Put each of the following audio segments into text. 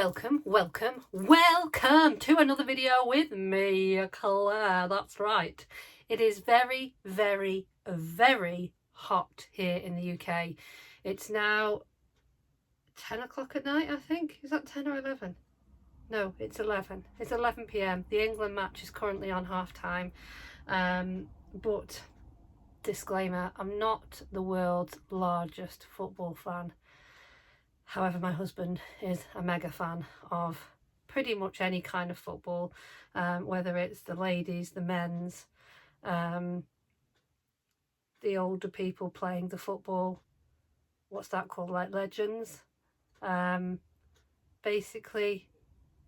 welcome to another video with me, Claire. That's right. It is very, very, very hot here in the UK. It's now 10 o'clock at night, I think. Is that 10 or 11? No, it's 11. It's 11 p.m. The England match is currently on half time. But disclaimer, I'm not the world's largest football fan. However, my husband is a mega fan of pretty much any kind of football, whether it's the ladies, the men's, the older people playing the football. What's that called? Like legends? Basically,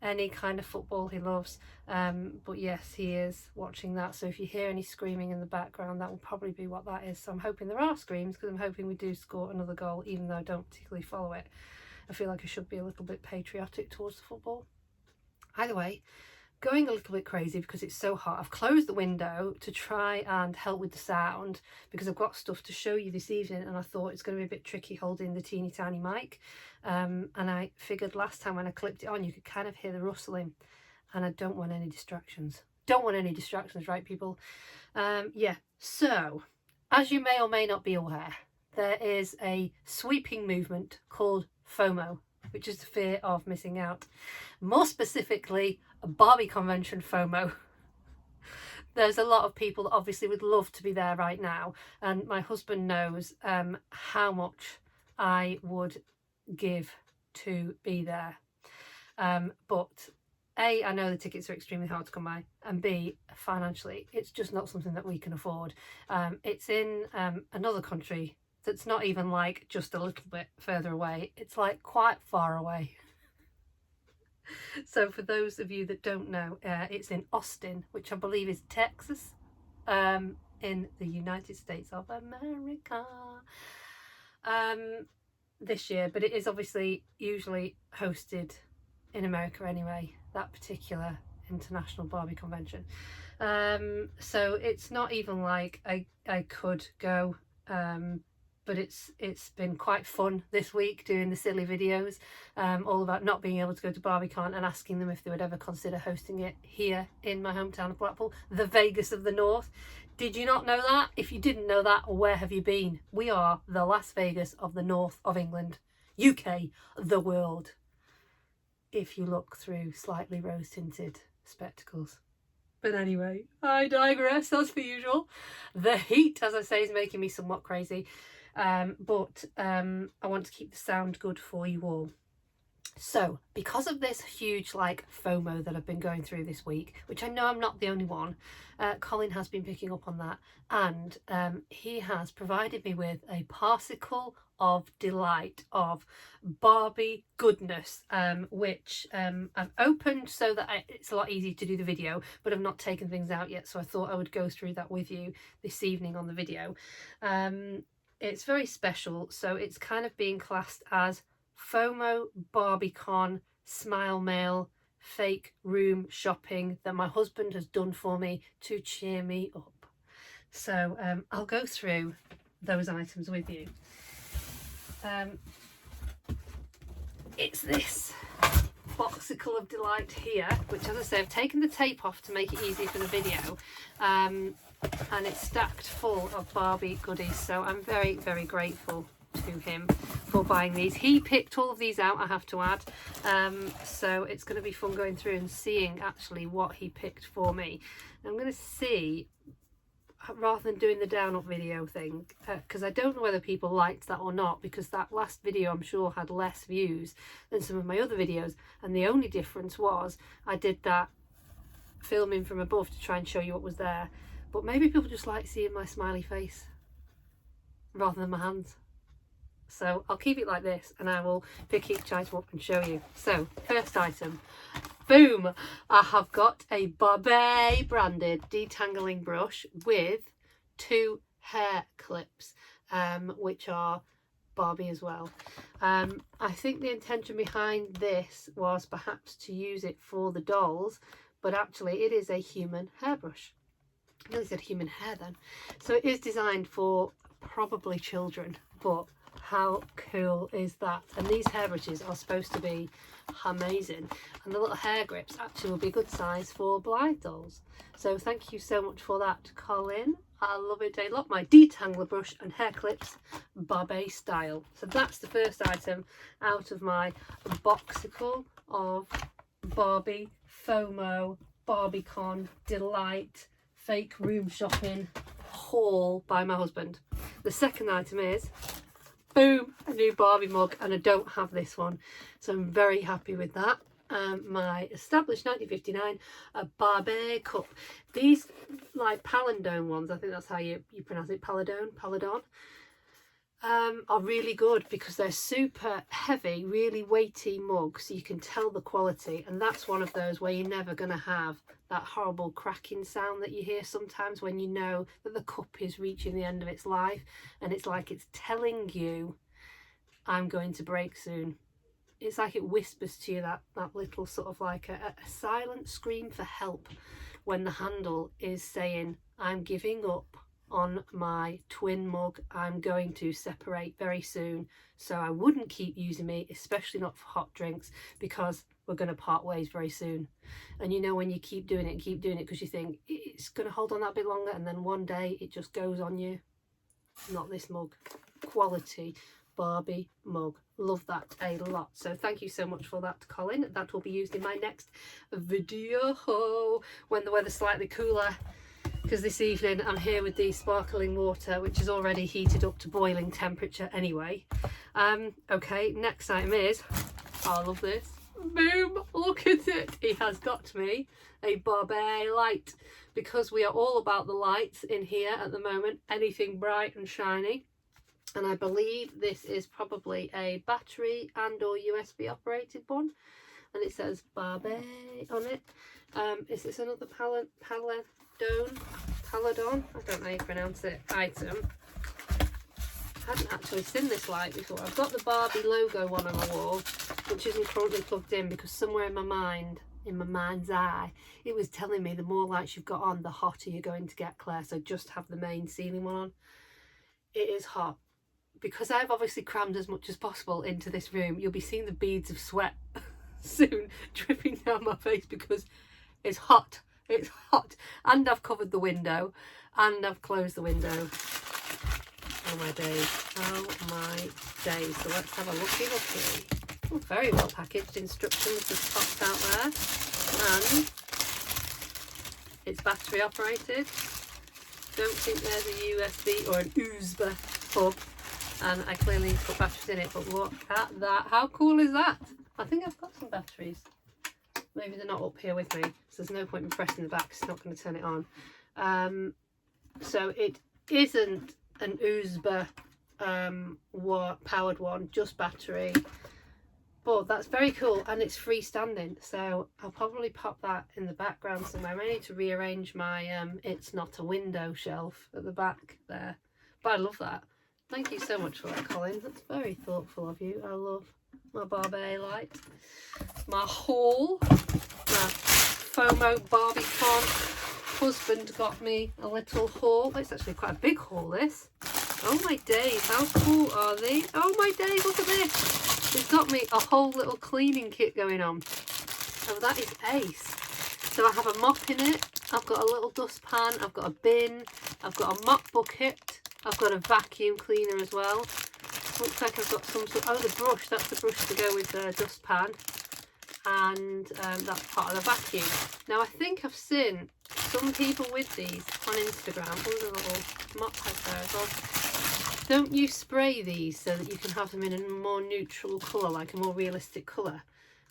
any kind of football he loves. But yes, he is watching that. So if you hear any screaming in the background, that will probably be what that is. So I'm hoping there are screams, because I'm hoping we do score another goal, even though I don't particularly follow it. I feel like I should be a little bit patriotic towards the football. Either way, going a little bit crazy because it's so hot. I've closed the window to try and help with the sound because I've got stuff to show you this evening, and I thought it's going to be a bit tricky holding the teeny tiny mic. And I figured last time when I clipped it on, you could kind of hear the rustling, and I don't want any distractions. Don't want any distractions, right, people? Yeah, so as you may or may not be aware, there is a sweeping movement called FOMO, which is the fear of missing out. More specifically, a Barbie convention FOMO. There's a lot of people that obviously would love to be there right now, and my husband knows how much I would give to be there. But A, I know the tickets are extremely hard to come by, and B, financially, it's just not something that we can afford. It's in another country that's not even like just a little bit further away. It's like quite far away. So for those of you that don't know, it's in Austin, which I believe is Texas, in the United States of America, this year. But it is obviously usually hosted in America anyway, that particular international Barbie convention. So it's not even like I could go, but it's been quite fun this week doing the silly videos, all about not being able to go to Barbie Con, and asking them if they would ever consider hosting it here in my hometown of Blackpool, the Vegas of the North. Did you not know that? If you didn't know that, where have you been? We are the Las Vegas of the North of England, UK, the world, if you look through slightly rose-tinted spectacles. But anyway, I digress as per usual. The heat, as I say, is making me somewhat crazy. But I want to keep the sound good for you all. So because of this huge like FOMO that I've been going through this week, which I know I'm not the only one, Colin has been picking up on that, and he has provided me with a particle of delight of Barbie goodness, which I've opened so that it's a lot easier to do the video, but I've not taken things out yet, so I thought I would go through that with you this evening on the video. It's very special, so it's kind of being classed as FOMO Barbie Con Smile Mail fake room shopping that my husband has done for me to cheer me up. So I'll go through those items with you. It's this boxicle of delight here, which, as I say, I've taken the tape off to make it easier for the video, and it's stacked full of Barbie goodies, so I'm very, very grateful to him for buying these. He picked all of these out, I have to add, so it's going to be fun going through and seeing actually what he picked for me. I'm going to see, rather than doing the down up video thing, because I don't know whether people liked that or not, because that last video I'm sure had less views than some of my other videos, and the only difference was I did that filming from above to try and show you what was there. But maybe people just like seeing my smiley face rather than my hands. So I'll keep it like this, and I will pick each item up and show you. So first item, boom, I have got a Barbie branded detangling brush with 2 hair clips, which are Barbie as well. I think the intention behind this was perhaps to use it for the dolls, but actually it is a human hairbrush. I nearly said human hair then. So it is designed for probably children, but How cool is that? And these hairbrushes are supposed to be amazing, and the little hair grips actually will be a good size for Blythe dolls. So thank you so much for that, Colin. I love it a lot. My detangler brush and hair clips, Barbie style. So that's the first item out of my boxicle of Barbie FOMO Barbie Con delight fake room shopping haul by my husband. The second item is, boom, a new Barbie mug, and I don't have this one, so I'm very happy with that. My established 1959 Barbie cup. These like Paladone ones, I think that's how you pronounce it, Paladon, are really good because they're super heavy, really weighty mugs, so you can tell the quality. And that's one of those where you're never going to have that horrible cracking sound that you hear sometimes when you know that the cup is reaching the end of its life, and it's like it's telling you, I'm going to break soon. It's like it whispers to you that little sort of like a silent scream for help when the handle is saying, I'm giving up on my twin mug, I'm going to separate very soon, so I wouldn't keep using me, especially not for hot drinks, because we're going to part ways very soon. And you know, when you keep doing it because you think it's going to hold on that bit longer, and then one day it just goes on you. Not this mug. Quality Barbie mug. Love that a lot. So thank you so much for that, Colin. That will be used in my next video when the weather's slightly cooler, because this evening I'm here with the sparkling water, which is already heated up to boiling temperature anyway. Okay, next item is, I love this. Boom, look at it. He has got me a Barbie light, because we are all about the lights in here at the moment, anything bright and shiny. And I believe this is probably a battery and or USB operated one, and it says Barbie on it. Is this another Paladon? I don't know how you pronounce it, item. I hadn't actually seen this light before. I've got the Barbie logo one on the wall, which isn't currently plugged in, because somewhere in my mind, in my mind's eye, it was telling me the more lights you've got on, the hotter you're going to get, Claire, so just have the main ceiling one on. It is hot. Because I've obviously crammed as much as possible into this room, you'll be seeing the beads of sweat soon dripping down my face, because it's hot. It's hot. And I've covered the window, and I've closed the window. Oh my days. Oh my days. So let's have a looky. Oh, very well packaged. Instructions just popped out there. And it's battery operated. Don't think there's a USB or an USB hub. And I clearly put batteries in it, but look at that. How cool is that? I think I've got some batteries. Maybe they're not up here with me, so there's no point in pressing the back, it's not going to turn it on. So it isn't an USB powered one, just battery. But that's very cool, and it's freestanding, so I'll probably pop that in the background somewhere. I may need to rearrange my it's not a window shelf at the back there. But I love that. Thank you so much for that, Colin. That's very thoughtful of you. I love my Barbie light. My haul. My FOMO Barbie Con. Husband got me a little haul. It's actually quite a big haul, this. Oh my days, how cool are they? Oh my days, look at this. He's got me a whole little cleaning kit going on. Oh, that is ace. So I have a mop in it. I've got a little dustpan. I've got a bin. I've got a mop bucket. I've got a vacuum cleaner as well. Looks like I've got some sort. Oh, the brush. That's the brush to go with the dustpan, and that's part of the vacuum. Now I think I've seen some people with these on Instagram. Oh, there's a little mop head there as well. Don't you spray these so that you can have them in a more neutral colour, like a more realistic colour?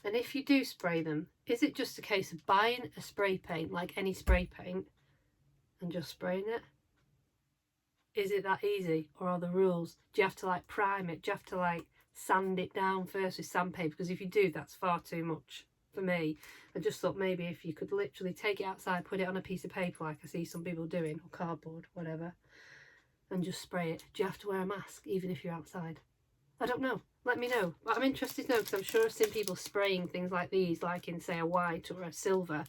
And if you do spray them, is it just a case of buying a spray paint, like any spray paint, and just spraying it? Is it that easy, or are the rules? Do you have to like prime it? Do you have to like sand it down first with sandpaper? Because if you do, that's far too much for me. I just thought maybe if you could literally take it outside, put it on a piece of paper like I see some people doing, or cardboard, whatever, and just spray it. Do you have to wear a mask even if you're outside? I don't know. Let me know. I'm interested to know, because I'm sure I've seen people spraying things like these, like in say a white or a silver,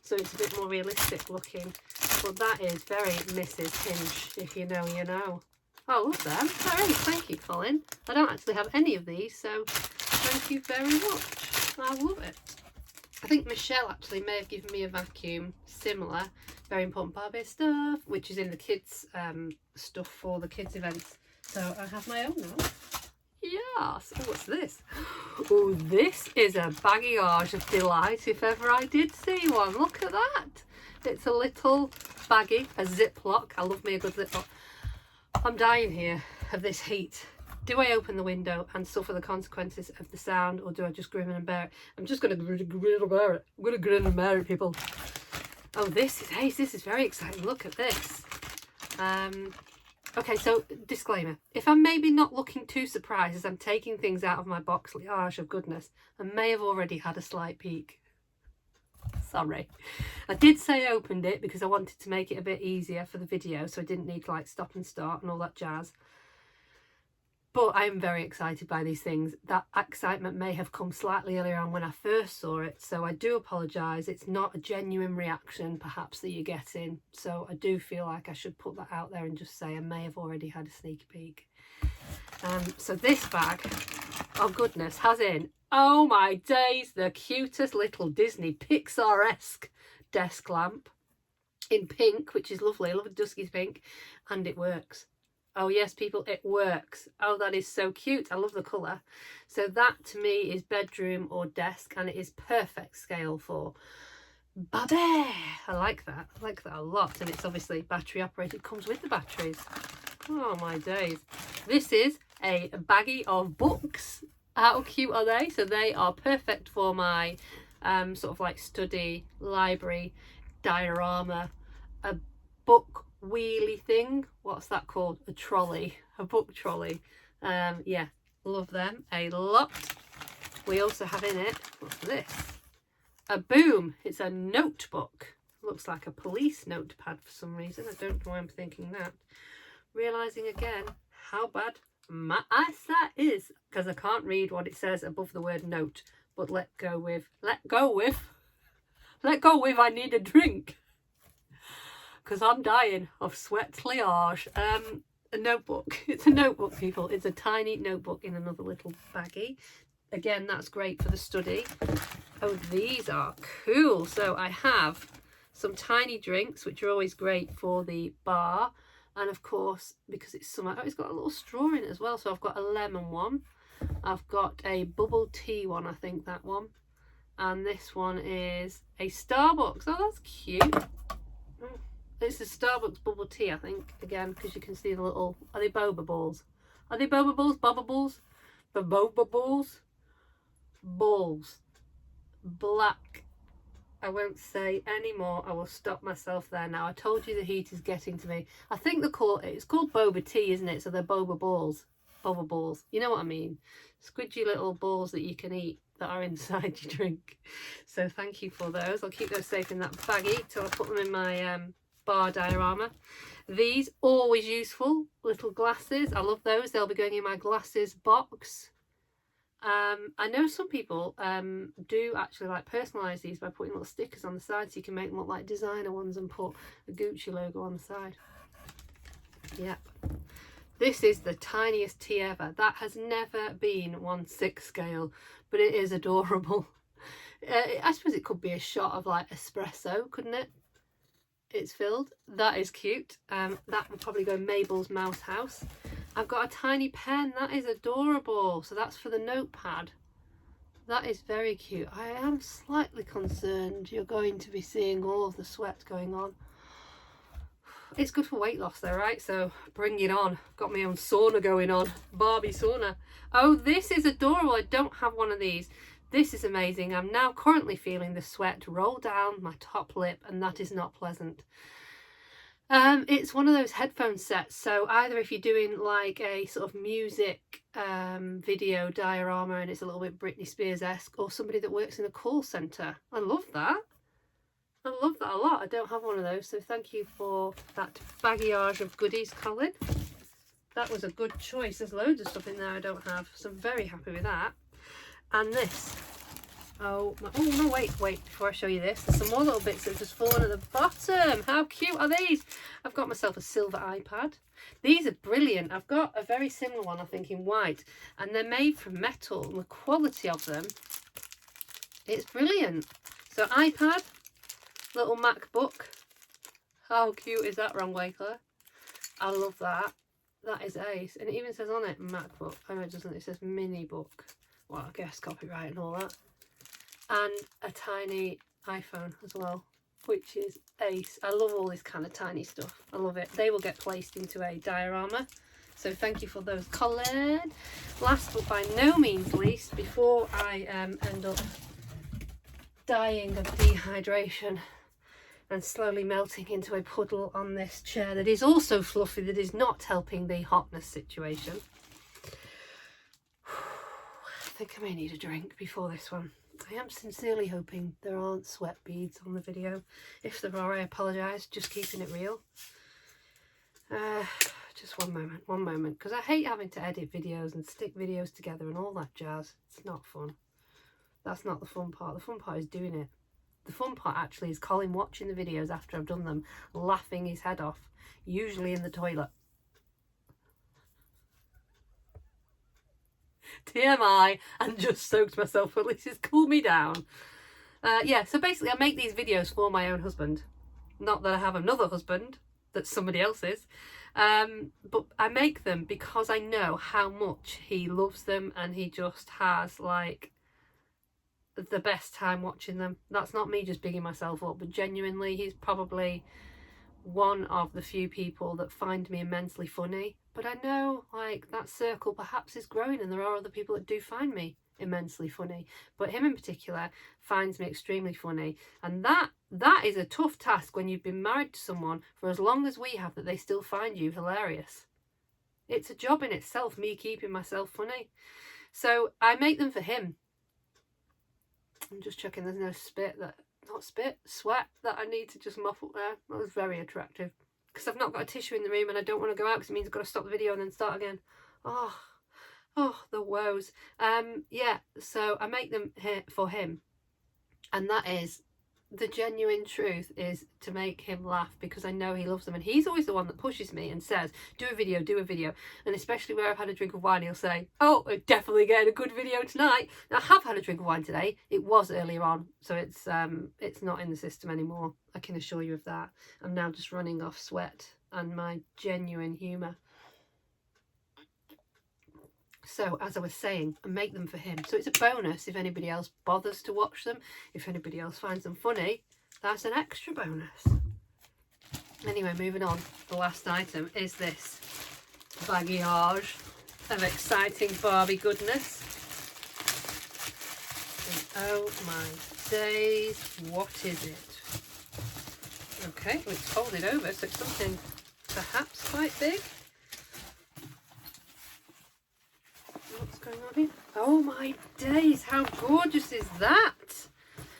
so it's a bit more realistic looking. But that is very Mrs. Hinch, if you know, you know. I love them. Very, thank you, Colin. I don't actually have any of these, so thank you very much. I love it. I think Michelle actually may have given me a vacuum similar, Very Important Barbie stuff, which is in the kids stuff for the kids events. So I have my own now. Yes. Oh, what's this? Oh, this is a baggage of delight if ever I did see one. Look at that. It's a little baggie, a Ziploc. I love me a good Ziploc. I'm dying here of this heat. Do I open the window and suffer the consequences of the sound, or do I just grin and bear it? I'm just going to grin and bear it. I'm going to grin and bear it, people. Oh, this is ace. This is very exciting. Look at this. Okay, so disclaimer. If I'm maybe not looking too surprised as I'm taking things out of my boxicle of goodness, I may have already had a slight peek. Sorry. I did say I opened it because I wanted to make it a bit easier for the video, so I didn't need to like stop and start and all that jazz. But I am very excited by these things. That excitement may have come slightly earlier on when I first saw it, so I do apologise. It's not a genuine reaction perhaps that you're getting, so I do feel like I should put that out there and just say I may have already had a sneaky peek. So this bag, oh goodness, has in, oh my days, the cutest little Disney Pixar-esque desk lamp in pink, which is lovely. I love a dusky pink, and it works. Oh yes, people, it works. Oh, that is so cute. I love the colour. So that to me is bedroom or desk, and it is perfect scale for Barbie. I like that. I like that a lot. And it's obviously battery operated. It comes with the batteries. Oh my days. This is a baggie of books. How cute are they? So they are perfect for my sort of like study, library, diorama, a book wheelie thing. What's that called? A trolley, a book trolley. Yeah, love them a lot. We also have in it, what's this? A boom. It's a notebook. Looks like a police notepad for some reason. I don't know why I'm thinking that. Realising again how bad my eyesight is, because I can't read what it says above the word note. But let go with I need a drink, because I'm dying of sweat liage. A notebook. It's a notebook, people. It's a tiny notebook in another little baggie. Again, that's great for the study. Oh, these are cool. So I have some tiny drinks, which are always great for the bar. And of course, because it's summer, oh, it's got a little straw in it as well. So I've got a lemon one. I've got a bubble tea one, I think that one. And this one is a Starbucks. Oh, that's cute. It's a Starbucks bubble tea, I think, again, because you can see the little, are they boba balls? Are they boba balls? Boba balls? The boba balls? Balls. Black. I won't say any more. I will stop myself there now. I told you the heat is getting to me. I think it's called boba tea, isn't it? So they're boba balls. Boba balls. You know what I mean? Squidgy little balls that you can eat that are inside your drink. So thank you for those. I'll keep those safe in that baggie till I put them in my bar diorama. These, always useful, little glasses. I love those. They'll be going in my glasses box. I know some people do actually like personalise these by putting little stickers on the side, so you can make them look like designer ones and put a Gucci logo on the side. Yep. This is the tiniest tea ever. That has never been 1/6 scale, but it is adorable. I suppose it could be a shot of like espresso, couldn't it? It's filled. That is cute. That would probably go Mabel's Mouse House. I've got a tiny pen. That is adorable. So that's for the notepad. That is very cute. I am slightly concerned you're going to be seeing all of the sweat going on. It's good for weight loss though, right? So bring it on. Got my own sauna going on. Barbie sauna. Oh, this is adorable. I don't have one of these. This is amazing. I'm now currently feeling the sweat roll down my top lip, and that is not pleasant. It's one of those headphone sets. So either if you're doing like a sort of music video diorama and it's a little bit Britney Spears-esque, or somebody that works in a call centre. I love that. I love that a lot. I don't have one of those, so thank you for that baggage of goodies, Colin. That was a good choice. There's loads of stuff in there I don't have, so I'm very happy with that. And this. Oh no, wait, before I show you this, there's some more little bits that have just fallen at the bottom. How cute are these? I've got myself a silver iPad. These are brilliant. I've got a very similar one, I think, in white, and they're made from metal, and the quality of them, it's brilliant. So iPad, little MacBook. How cute is that, wrong way, Claire? I love that. That is ace. And it even says on it, MacBook. Oh no, it doesn't. It says mini book. Well, I guess copyright and all that. And a tiny iPhone as well, which is ace. I love all this kind of tiny stuff. I love it. They will get placed into a diorama. So thank you for those coloured. Last but by no means least, before I end up dying of dehydration and slowly melting into a puddle on this chair that is also fluffy, that is not helping the hotness situation. I think I may need a drink before this one. I am sincerely hoping there aren't sweat beads on the video. If there are, I apologise, just keeping it real. Just one moment, because I hate having to edit videos and stick videos together and all that jazz. It's not fun. That's not the fun part. The fun part is doing it. The fun part actually is Colin watching the videos after I've done them, laughing his head off, usually in the toilet. TMI, and just soaked myself, at least it's cooled me down. Yeah, so basically I make these videos for my own husband. Not that I have another husband, that's somebody else's. But I make them because I know how much he loves them, and he just has like the best time watching them. That's not me just bigging myself up, but genuinely he's probably one of the few people that find me immensely funny. But I know like that circle perhaps is growing, and there are other people that do find me immensely funny, but him in particular finds me extremely funny. And that is a tough task when you've been married to someone for as long as we have, that they still find you hilarious. It's a job in itself, me keeping myself funny. So I make them for him. I'm just checking there's no sweat that I need to just mop up there. That was very attractive, because I've not got a tissue in the room and I don't want to go out, because it means I've got to stop the video and then start again. Oh, the woes. Yeah, so I make them here for him, and that is the genuine truth, is to make him laugh, because I know he loves them, and he's always the one that pushes me and says, do a video, and especially where I've had a drink of wine, he'll say, oh, we're definitely getting a good video tonight. Now, I have had a drink of wine today. It was earlier on, so it's not in the system anymore, I can assure you of that. I'm now just running off sweat and my genuine humour. So, as I was saying, I make them for him. So it's a bonus if anybody else bothers to watch them. If anybody else finds them funny, that's an extra bonus. Anyway, moving on. The last item is this baggage of exciting Barbie goodness. And oh my days, what is it? Okay, well, it's folded over, so it's something perhaps quite big. What's going on here? Oh my days, how gorgeous is that?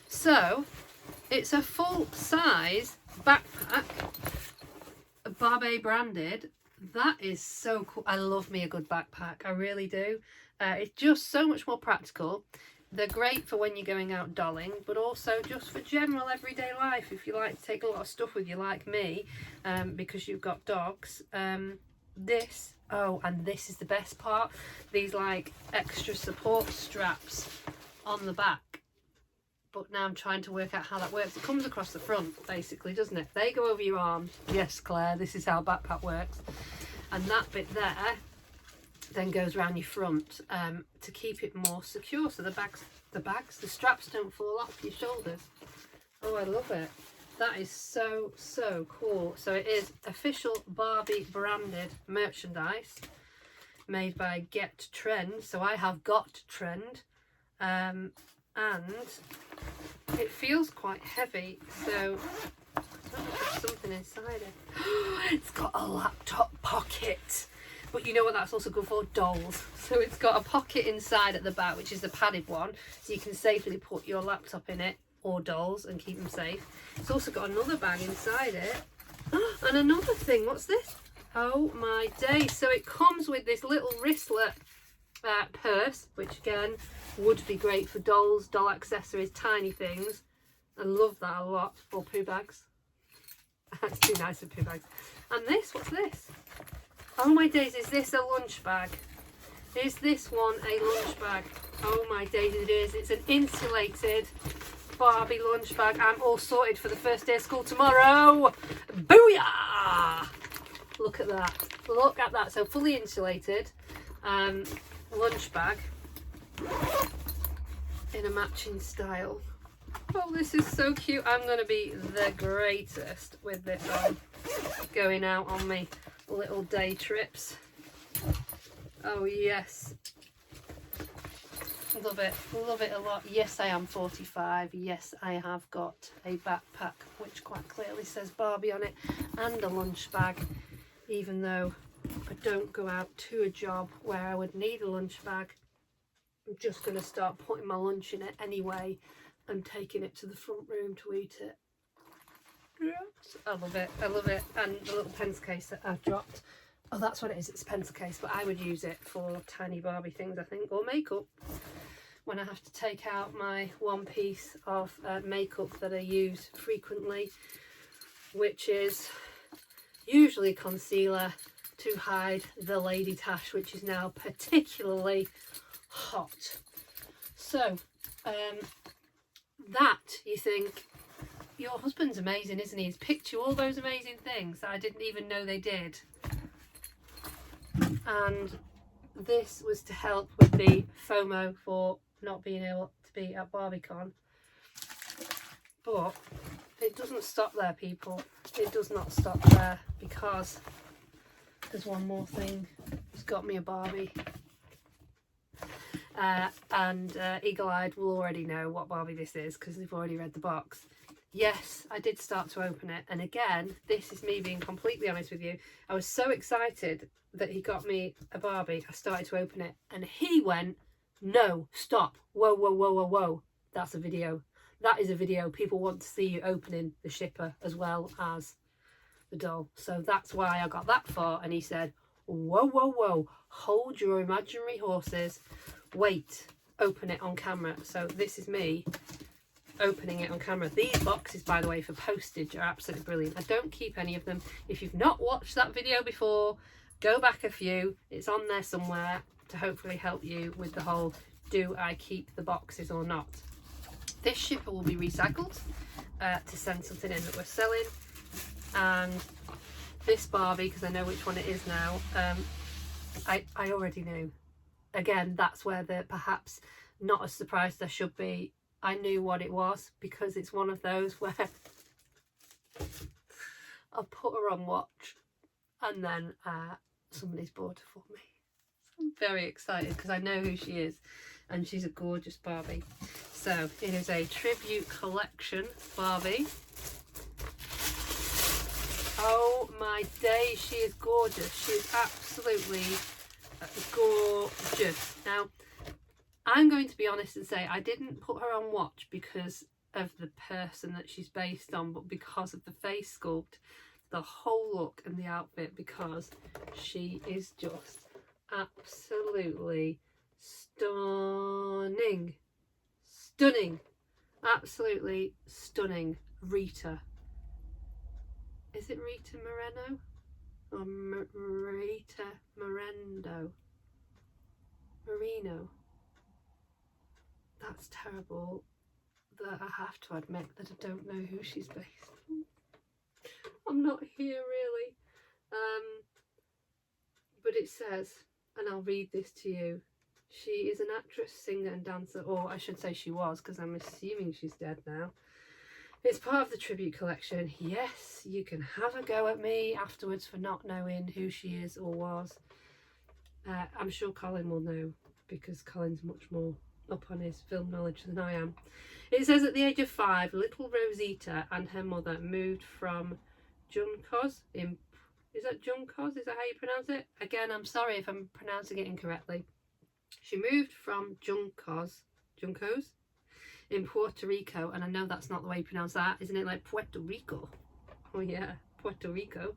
So it's a full size backpack, Barbie branded. That is so cool. I love me a good backpack, I really do. It's just so much more practical. They're great for when you're going out dolling, but also just for general everyday life, if you like to take a lot of stuff with you like me, because you've got dogs. And this is the best part, these like extra support straps on the back. But now I'm trying to work out how that works. It comes across the front basically, doesn't it? They go over your arms. Yes, Claire, this is how a backpack works. And that bit there then goes around your front to keep it more secure, so the straps don't fall off your shoulders. Oh, I love it. That is so cool. So it is official Barbie branded merchandise made by Get Trend. So I have got Trend, and it feels quite heavy. So there's something inside it. It's got a laptop pocket. But you know what that's also good for? Dolls. So it's got a pocket inside at the back, which is the padded one, so you can safely put your laptop in it, or dolls, and keep them safe. It's also got another bag inside it. And another thing, what's this? Oh my days. So it comes with this little wristlet purse, which again would be great for dolls, doll accessories, tiny things. I love that a lot. Or poo bags. That's too nice for poo bags. And this, what's this? Oh my days, is this a lunch bag? Is this one a lunch bag? Oh my days, it is. It's an insulated Barbie lunch bag. I'm all sorted for the first day of school tomorrow. Booyah! Look at that. Look at that. So fully insulated lunch bag in a matching style. Oh, this is so cute. I'm going to be the greatest with this on, going out on my little day trips. Oh yes, love it a lot. Yes, I am 45. Yes, I have got a backpack which quite clearly says Barbie on it, and a lunch bag, even though I don't go out to a job where I would need a lunch bag. I'm just going to start putting my lunch in it anyway and taking it to the front room to eat it. Yes, I love it. I love it. And the little pencil case that I've dropped. Oh, that's what it is. It's a pencil case, but I would use it for tiny Barbie things, I think, or makeup. When I have to take out my one piece of makeup that I use frequently, which is usually concealer to hide the lady tash, which is now particularly hot. So, that, you think, your husband's amazing, isn't he? He's picked you all those amazing things that I didn't even know they did. And this was to help with the FOMO for not being able to be at Barbie Con. But it doesn't stop there, people. It does not stop there, because there's one more thing. He's got me a Barbie. And Eagle-Eyed will already know what Barbie this is because they've already read the box. Yes, I did start to open it, and again, this is me being completely honest with you. I was so excited that he got me a Barbie. I started to open it, and he went, "No, stop, whoa, whoa, whoa, whoa, whoa. That's a video. That is a video. People want to see you opening the shipper as well as the doll." So that's why I got that far, and he said, "Whoa, whoa, whoa, hold your imaginary horses. Wait, open it on camera." So this is me opening it on camera. These boxes, by the way, for postage are absolutely brilliant. I don't keep any of them. If you've not watched that video before, go back a few. It's on there somewhere to hopefully help you with the whole, do I keep the boxes or not? This shipper will be recycled to send something in that we're selling. And this Barbie, because I know which one it is now, I already knew. Again, that's where the perhaps not as surprised I should be. I knew what it was, because it's one of those where I'll put her on watch and then somebody's bought her for me. I'm very excited because I know who she is, and she's a gorgeous Barbie. So it is a tribute collection Barbie. Oh my days, she is gorgeous. She is absolutely gorgeous. Now, I'm going to be honest and say I didn't put her on watch because of the person that she's based on, but because of the face sculpt, the whole look and the outfit, because she is just absolutely stunning. Stunning. Absolutely stunning. Rita. Is it Rita Moreno? Or Rita Moreno? Marino. That's terrible that I have to admit that I don't know who she's based on. I'm not here really. But it says, and I'll read this to you, she is an actress, singer and dancer, or I should say she was, because I'm assuming she's dead now. It's part of the tribute collection. Yes, you can have a go at me afterwards for not knowing who she is or was. I'm sure Colin will know, because Colin's much more up on his film knowledge than I am. It says, at the age of 5, little Rosita and her mother moved from Juncos in... Is that Juncos? Is that how you pronounce it? Again, I'm sorry if I'm pronouncing it incorrectly. She moved from Juncos in Puerto Rico, and I know that's not the way you pronounce that, isn't it? Like Puerto Rico. Oh yeah, Puerto Rico.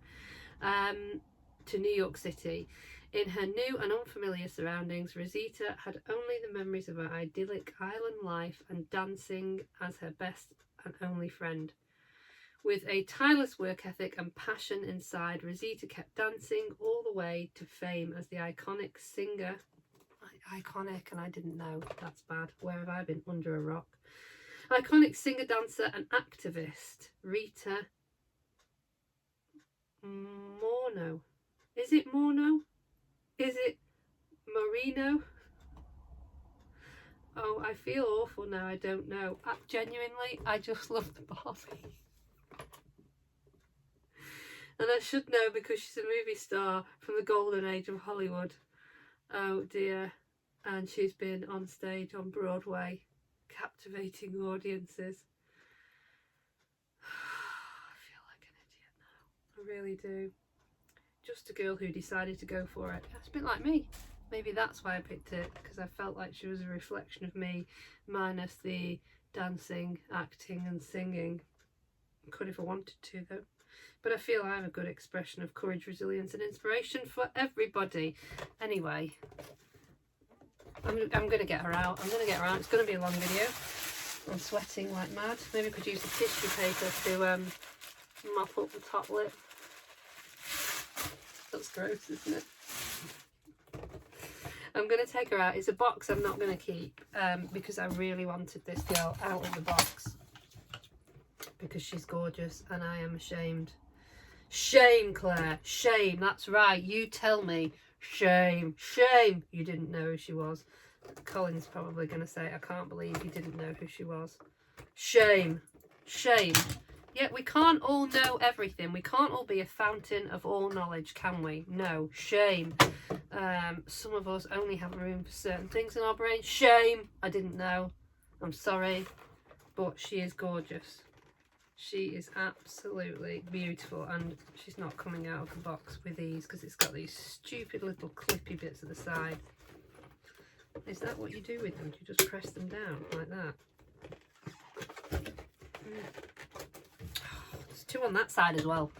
To New York City In her new and unfamiliar surroundings, Rosita had only the memories of her idyllic island life and dancing as her best and only friend. With a tireless work ethic and passion inside, Rosita kept dancing all the way to fame as the iconic singer. Iconic, and I didn't know. That's bad. Where have I been? Under a rock. Iconic singer, dancer and activist Rita Moreno. Is it Moreno? Is it Moreno? Oh, I feel awful now. I don't know. Genuinely, I just love the Barbie. And I should know because she's a movie star from the golden age of Hollywood. Oh dear. And she's been on stage on Broadway, captivating audiences. I feel like an idiot now. I really do. Just a girl who decided to go for it. It's a bit like me. Maybe that's why I picked it, because I felt like she was a reflection of me, minus the dancing, acting and singing. Could if I wanted to though. But I feel I'm a good expression of courage, resilience and inspiration for everybody. Anyway, I'm going to get her out. I'm going to get her out. It's going to be a long video. I'm sweating like mad. Maybe I could use the tissue paper to mop up the top lip. That's gross, isn't it? I'm going to take her out. It's a box I'm not going to keep because I really wanted this girl out of the box because she's gorgeous and I am ashamed. Shame, Claire. Shame. That's right. You tell me. Shame. Shame. You didn't know who she was. Colin's probably going to say, I can't believe you didn't know who she was. Shame. Shame. Yet we can't all know everything. We can't all be a fountain of all knowledge, can we? No. Shame. Some of us only have room for certain things in our brain. Shame. I didn't know. I'm sorry. But she is gorgeous. She is absolutely beautiful, and she's not coming out of the box with ease because it's got these stupid little clippy bits at the side. Is that what you do with them? Do you just press them down like that? There's two on that side as well.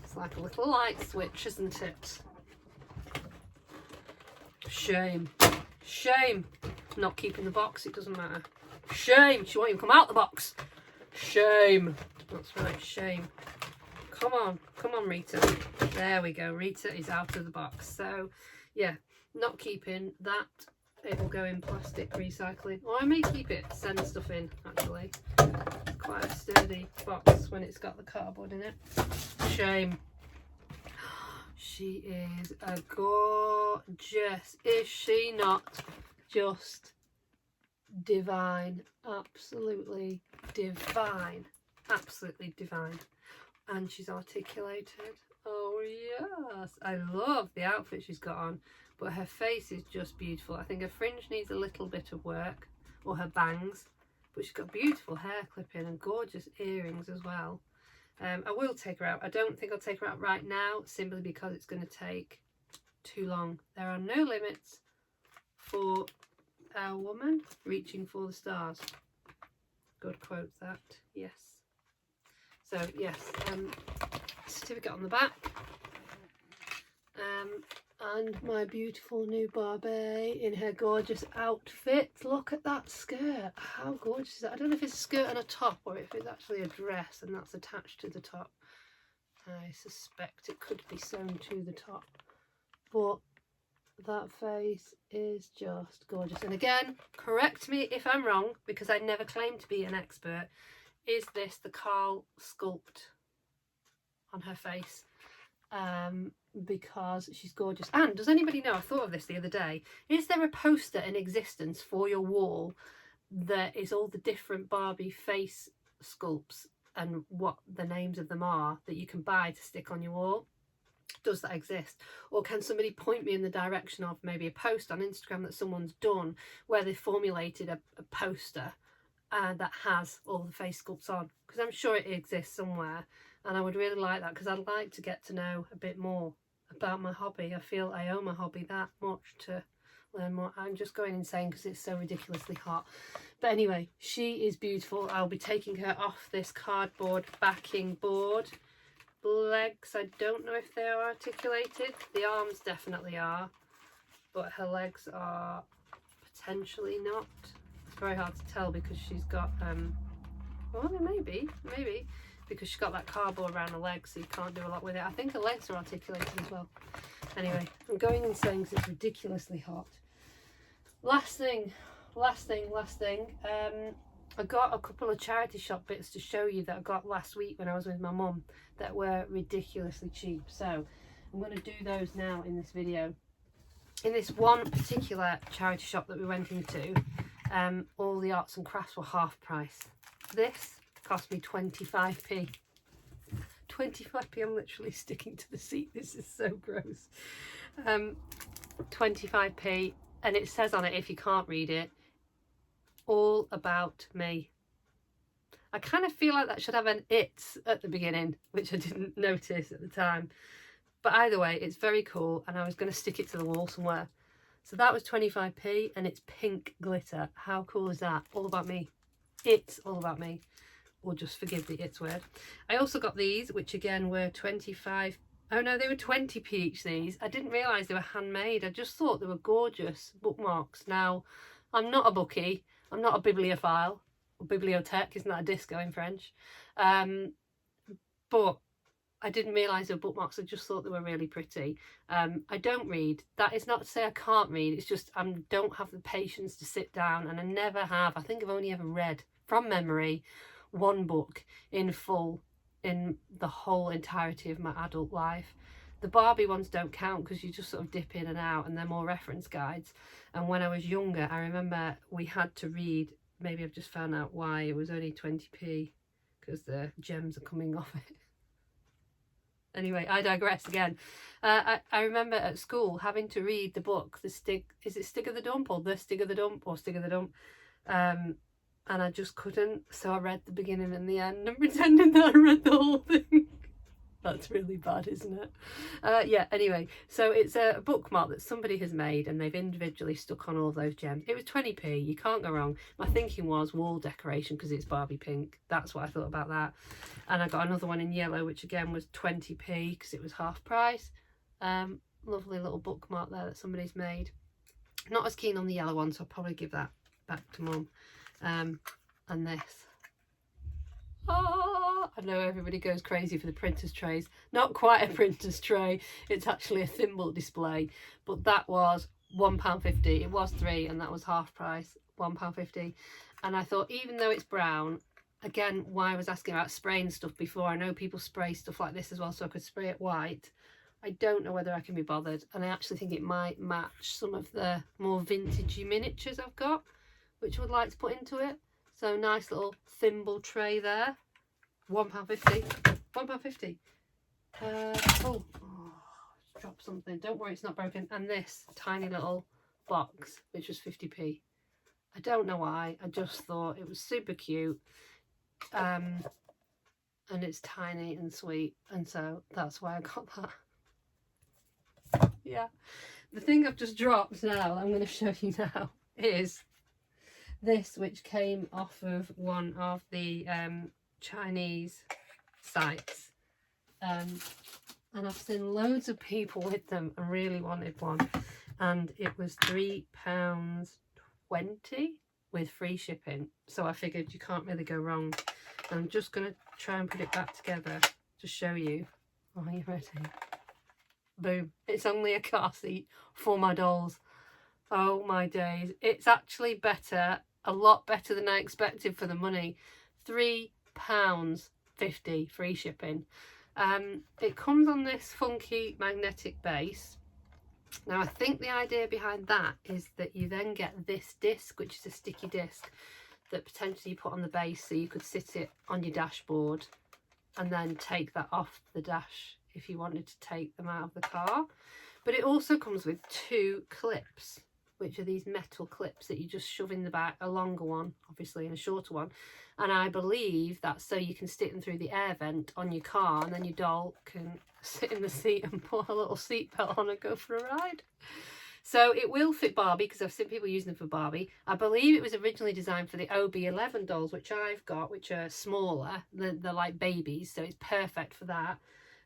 It's like a little light switch, isn't it? Shame. Shame. Not keeping the box, it doesn't matter. Shame. She won't even come out the box. Shame. That's right, shame. Come on. Come on, Rita. There we go. Rita is out of the box. So, yeah, not keeping that. It will go in plastic recycling. Or I may keep it, send stuff in, actually. Quite a sturdy box when it's got the cardboard in it. Shame. She is a gorgeous. Is she not just divine? Absolutely divine. Absolutely divine. And she's articulated. Oh yes, I love the outfit she's got on, but her face is just beautiful. I think her fringe needs a little bit of work, or her bangs, but she's got beautiful hair clipping and gorgeous earrings as well. I will take her out. I don't think I'll take her out right now, simply because it's going to take too long. There are no limits for our woman reaching for the stars. Good quote that. Yes. So yes, certificate on the back, and my beautiful new Barbie in her gorgeous outfit. Look at that skirt. How gorgeous is that? I don't know if it's a skirt and a top or if it's actually a dress and that's attached to the top. I suspect it could be sewn to the top, but that face is just gorgeous. And again, correct me if I'm wrong, because I never claimed to be an expert. Is this the Carl sculpt on her face? Because she's gorgeous. And does anybody know, I thought of this the other day, is there a poster in existence for your wall that is all the different Barbie face sculpts and what the names of them are that you can buy to stick on your wall? Does that exist? Or can somebody point me in the direction of maybe a post on Instagram that someone's done where they formulated a poster that has all the face sculpts on? Because I'm sure it exists somewhere, and I would really like that, because I'd like to get to know a bit more about my hobby. I feel I owe my hobby that much to learn more. I'm just going insane because it's so ridiculously hot. But anyway, she is beautiful. I'll be taking her off this cardboard backing board legs, I don't know if they are articulated. The arms definitely are, but her legs are potentially not. It's very hard to tell because she's got well, maybe because she's got that cardboard around her legs, so you can't do a lot with it. I think her legs are articulated as well. Anyway, I'm going insane because it's ridiculously hot. Last thing. I got a couple of charity shop bits to show you that I got last week when I was with my mum that were ridiculously cheap. So I'm going to do those now in this video. In this one particular charity shop that we went into, all the arts and crafts were half price. This cost me 25p. 25p, I'm literally sticking to the seat. This is so gross. 25p, and it says on it, if you can't read it, all about me. I kind of feel like that should have an "it's" at the beginning, which I didn't notice at the time. But either way, it's very cool, and I was going to stick it to the wall somewhere. So that was 25p, and it's pink glitter. How cool is that? All about me. It's all about me. Or just forgive the "it's" word. I also got these, which again were 25. Oh no, they were 20p each, these. I didn't realise they were handmade. I just thought they were gorgeous bookmarks. Now, I'm not a bookie. I'm not a bibliophile. Or bibliothèque, isn't that a disco in French? But I didn't realise they were bookmarks. I just thought they were really pretty. I don't read. That is not to say I can't read. It's just I don't have the patience to sit down, and I never have. I think I've only ever read, from memory, one book in full in the whole entirety of my adult life. The Barbie ones don't count because you just sort of dip in and out, and they're more reference guides. And when I was younger, I remember we had to read, maybe I've just found out why it was only 20p, because the gems are coming off it. Anyway, I digress again. I remember at school having to read the book, is it Stig of the Dump, or The Stig of the Dump, or Stig of the Dump? And I just couldn't, so I read the beginning and the end and pretended that I read the whole thing. That's really bad, isn't it? Yeah, anyway, so it's a bookmark that somebody has made, and they've individually stuck on all of those gems. It was 20p, you can't go wrong. My thinking was wall decoration because it's Barbie pink. That's what I thought about that. And I got another one in yellow, which again was 20p because it was half price. Lovely little bookmark there that somebody's made. Not as keen on the yellow one, so I'll probably give that back to Mum. And this. Oh, I know everybody goes crazy for the printer's trays. Not quite a printer's tray. It's actually a thimble display. But that was £1.50. It was £3 and that was half price. £1.50. And I thought, even though it's brown, again, why I was asking about spraying stuff before. I know people spray stuff like this as well, so I could spray it white. I don't know whether I can be bothered. And I actually think it might match some of the more vintagey miniatures I've got, which I would like to put into it. So nice little thimble tray there. £1.50. £1.50. Oh, dropped something. Don't worry, it's not broken. And this tiny little box, which was 50p. I don't know why. I just thought it was super cute. And it's tiny and sweet. And so that's why I got that. Yeah. The thing I've just dropped now, I'm going to show you now, is this, which came off of one of the Chinese sites, and I've seen loads of people with them and really wanted one, and it was £3.20 with free shipping, so I figured you can't really go wrong. And I'm just going to try and put it back together to show you. Are you ready? Boom. It's only a car seat for my dolls. Oh my days. It's actually better, a lot better than I expected for the money. £3.50 free shipping. It comes on this funky magnetic base. Now I think the idea behind that is that you then get this disc, which is a sticky disc that potentially you put on the base, so you could sit it on your dashboard and then take that off the dash if you wanted to take them out of the car. But it also comes with 2 clips, which are these metal clips that you just shove in the back, a longer one obviously and a shorter one, and I believe that's so you can stick them through the air vent on your car, and then your doll can sit in the seat and put a little seat belt on and go for a ride. So it will fit Barbie, because I've seen people using them for Barbie. I believe it was originally designed for the OB11 dolls, which I've got, which are smaller. They're like babies, so it's perfect for that.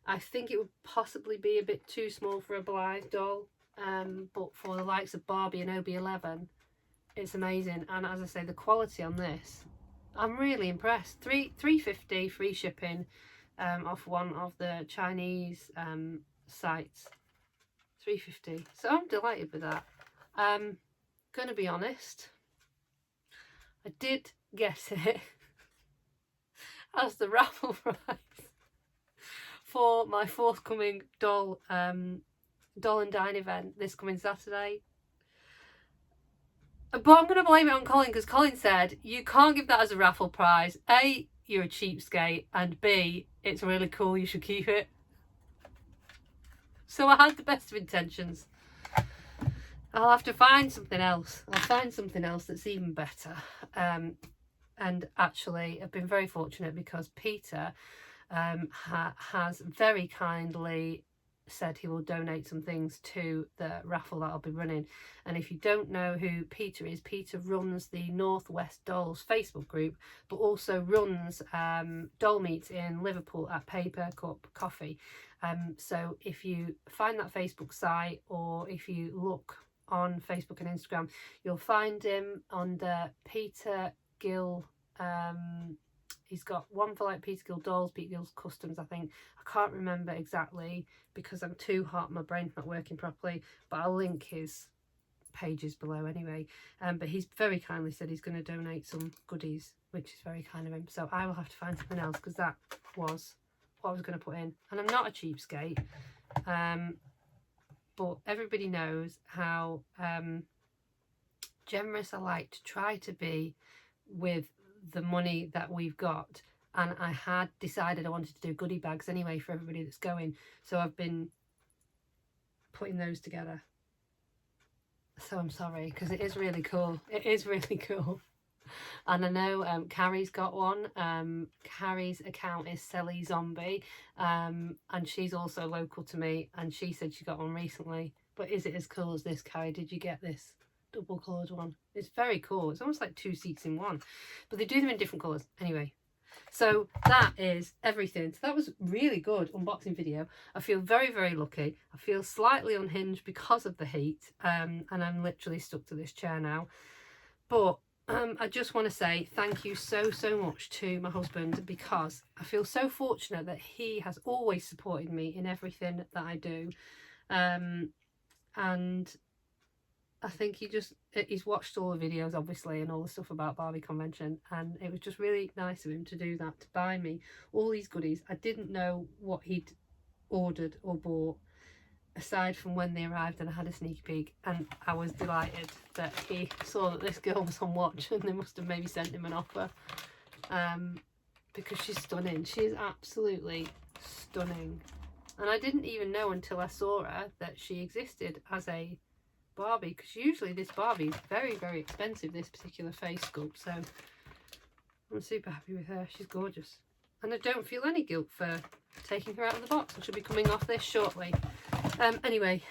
I think it would possibly be a bit too small for a Blythe doll, but for the likes of Barbie and OB11, it's amazing. And as I say, the quality on this, I'm really impressed. $3.50 free shipping off one of the Chinese sites. $3.50. So I'm delighted with that. Gonna be honest, I did get it as the raffle prize for my forthcoming doll and dine event this coming Saturday. But I'm going to blame it on Colin, because Colin said you can't give that as a raffle prize. A, you're a cheapskate, and B, it's really cool, you should keep it. So I had the best of intentions. I'll have to find something else. I'll find something else that's even better. And actually, I've been very fortunate because Peter has very kindly said he will donate some things to the raffle that I'll be running. And if you don't know who Peter is, Peter runs the Northwest Dolls Facebook group, but also runs doll meets in Liverpool at Paper Cup Coffee. So if you find that Facebook site, or if you look on Facebook and Instagram, you'll find him under Peter Gill. He's got one for like Peter Gill Dolls, Peter Gill's Customs, I think. I can't remember exactly because I'm too hot, my brain's not working properly, but I'll link his pages below anyway. But he's very kindly said he's going to donate some goodies, which is very kind of him. So I will have to find something else, because that was what I was going to put in. And I'm not a cheapskate, but everybody knows how generous I like to try to be with the money that we've got. And I had decided I wanted to do goodie bags anyway for everybody that's going, so I've been putting those together. So I'm sorry, because it is really cool. It is really cool. And I know Carrie's got one. Carrie's account is Selly Zombie, and she's also local to me, and she said she got one recently. But is it as cool as this, Carrie? Did you get this double coloured one? It's very cool. It's almost like 2 seats in one, but they do them in different colours anyway. So that is everything. So that was really good unboxing video. I feel very, very lucky. I feel slightly unhinged because of the heat, and I'm literally stuck to this chair now. But I just want to say thank you so much to my husband, because I feel so fortunate that he has always supported me in everything that I do. And I think he's watched all the videos, obviously, and all the stuff about Barbie Convention, and it was just really nice of him to do that, to buy me all these goodies. I didn't know what he'd ordered or bought, aside from when they arrived, and I had a sneak peek, and I was delighted that he saw that this girl was on watch, and they must have maybe sent him an offer, because she's stunning. She is absolutely stunning, and I didn't even know until I saw her that she existed as a Barbie, because usually this Barbie is very, very expensive, this particular face sculpt. So I'm super happy with her. She's gorgeous, and I don't feel any guilt for taking her out of the box. I should be coming off this shortly. Anyway,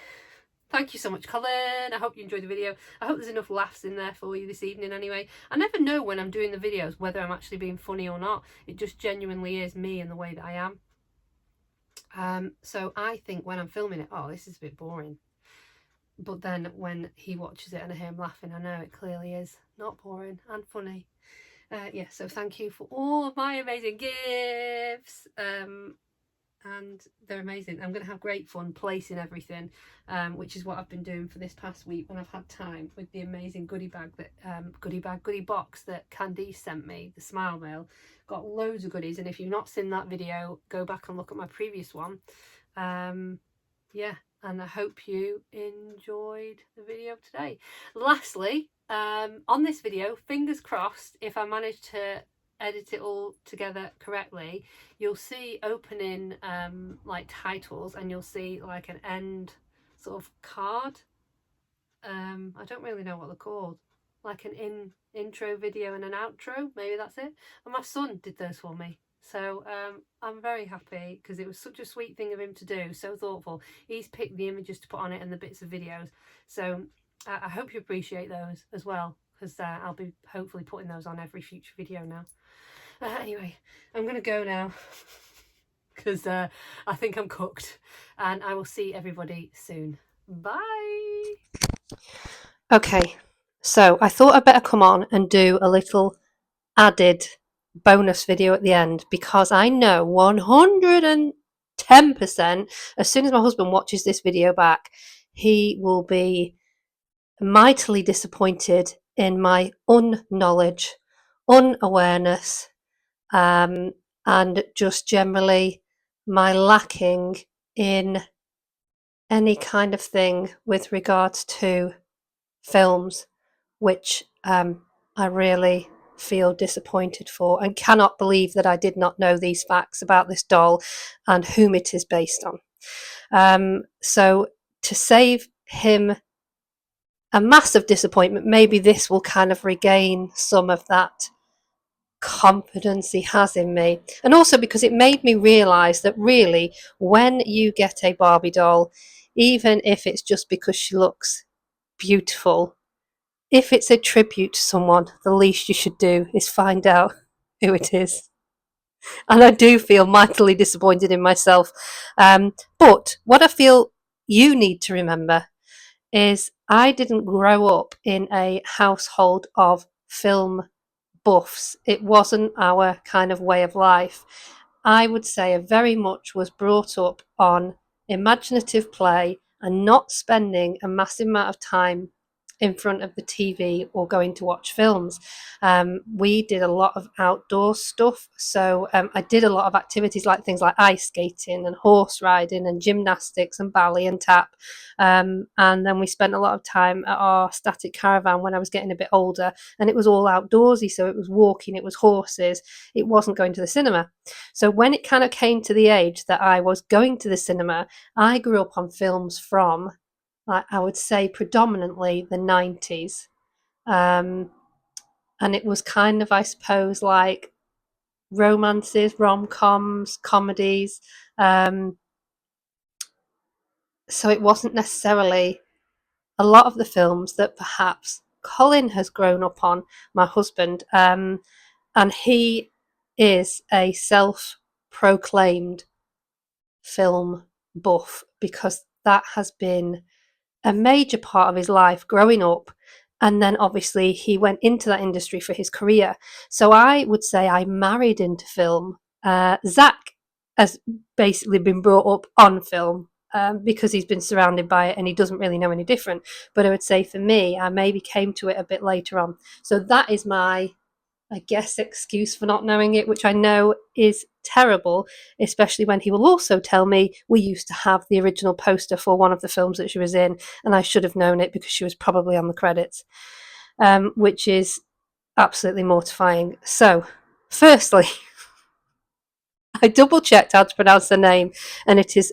thank you so much, Colin. I hope you enjoyed the video. I hope there's enough laughs in there for you this evening anyway. I never know when I'm doing the videos whether I'm actually being funny or not. It just genuinely is me and the way that I am. So I think when I'm filming it, oh, this is a bit boring. But then when he watches it and I hear him laughing, I know it clearly is not boring and funny. Yeah, so thank you for all of my amazing gifts. And they're amazing. I'm going to have great fun placing everything, which is what I've been doing for this past week when I've had time, with the amazing goodie box that Candice sent me, the Smile Mail. Got loads of goodies, and if you've not seen that video, go back and look at my previous one. Yeah, and I hope you enjoyed the video today. Lastly, on this video, fingers crossed, if I manage to edit it all together correctly, you'll see opening like titles, and you'll see like an end sort of card. I don't really know what they're called, like an intro video and an outro, maybe that's it. And my son did those for me, so I'm very happy, because it was such a sweet thing of him to do, so thoughtful. He's picked the images to put on it and the bits of videos, so I hope you appreciate those as well, because I'll be hopefully putting those on every future video now. Anyway, I'm going to go now. because I think I'm cooked. And I will see everybody soon. Bye. Okay, so I thought I'd better come on and do a little added bonus video at the end, because I know 110% as soon as my husband watches this video back, he will be mightily disappointed in my unknowledge, unawareness, and just generally my lacking in any kind of thing with regards to films, which I really feel disappointed for, and cannot believe that I did not know these facts about this doll and whom it is based on. So to save him a massive disappointment, maybe this will kind of regain some of that confidence he has in me. And also because it made me realise that really, when you get a Barbie doll, even if it's just because she looks beautiful, if it's a tribute to someone, the least you should do is find out who it is. And I do feel mightily disappointed in myself. But what I feel you need to remember is I didn't grow up in a household of film buffs. It wasn't our kind of way of life. I would say I very much was brought up on imaginative play and not spending a massive amount of time in front of the TV or going to watch films. We did a lot of outdoor stuff. So I did a lot of activities like things like ice skating and horse riding and gymnastics and ballet and tap. And then we spent a lot of time at our static caravan when I was getting a bit older, and it was all outdoorsy. So it was walking, it was horses, it wasn't going to the cinema. So when it kind of came to the age that I was going to the cinema, I grew up on films from, I would say, predominantly the 90s. And it was kind of, I suppose, like romances, rom-coms, comedies. So it wasn't necessarily a lot of the films that perhaps Colin has grown up on, my husband. And he is a self-proclaimed film buff, because that has been a major part of his life growing up. And then obviously he went into that industry for his career. So I would say I married into film. Zach has basically been brought up on film, because he's been surrounded by it and he doesn't really know any different. But I would say for me, I maybe came to it a bit later on. So that is my, I guess, excuse for not knowing it, which I know is terrible, especially when he will also tell me we used to have the original poster for one of the films that she was in, and I should have known it because she was probably on the credits, which is absolutely mortifying. So, firstly, I double checked how to pronounce the name, and it is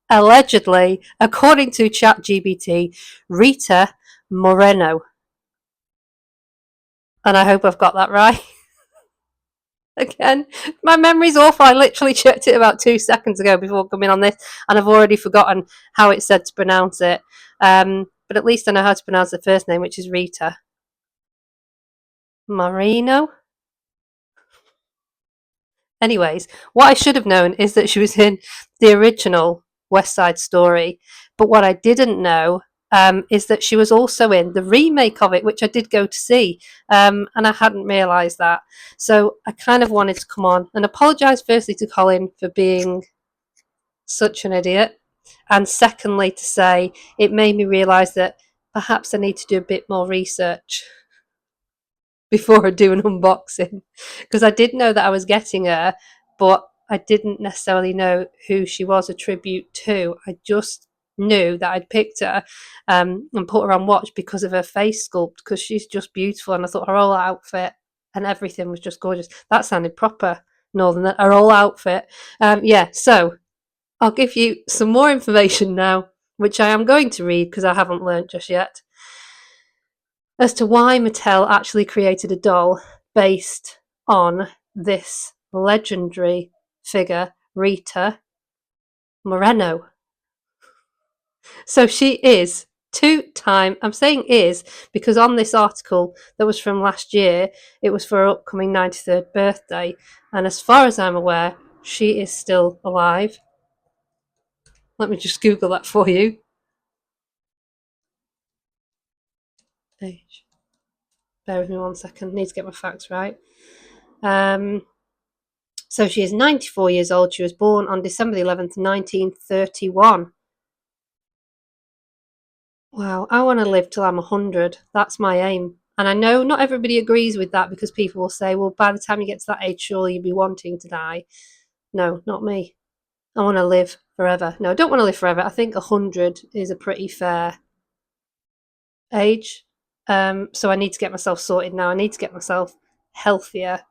allegedly, according to ChatGPT, Rita Moreno. And I hope I've got that right. Again, my memory's awful. I literally checked it about 2 seconds ago before coming on this, and I've already forgotten how it said to pronounce it. But at least I know how to pronounce the first name, which is Rita Moreno. Anyways, what I should have known is that she was in the original West Side Story, but what I didn't know is that she was also in the remake of it, which I did go to see, and I hadn't realised that. So I kind of wanted to come on and apologise firstly to Colin for being such an idiot, and secondly to say it made me realise that perhaps I need to do a bit more research before I do an unboxing, because I did know that I was getting her, but I didn't necessarily know who she was a tribute to. I just knew that I'd picked her and put her on watch because of her face sculpt, because she's just beautiful, and I thought her whole outfit and everything was just gorgeous. That sounded proper northern, her whole outfit. So I'll give you some more information now, which I am going to read because I haven't learnt just yet, as to why Mattel actually created a doll based on this legendary figure, Rita Moreno. So she is two-time, I'm saying is because on this article that was from last year, it was for her upcoming 93rd birthday. And as far as I'm aware, she is still alive. Let me just Google that for you. Age. Bear with me 1 second. Need to get my facts right. So she is 94 years old. She was born on December the 11th, 1931. Wow, I want to live till I'm 100. That's my aim. And I know not everybody agrees with that because people will say, well, by the time you get to that age, surely you'll be wanting to die. No, not me. I want to live forever. No, I don't want to live forever. I think 100 is a pretty fair age. So I need to get myself sorted now. I need to get myself healthier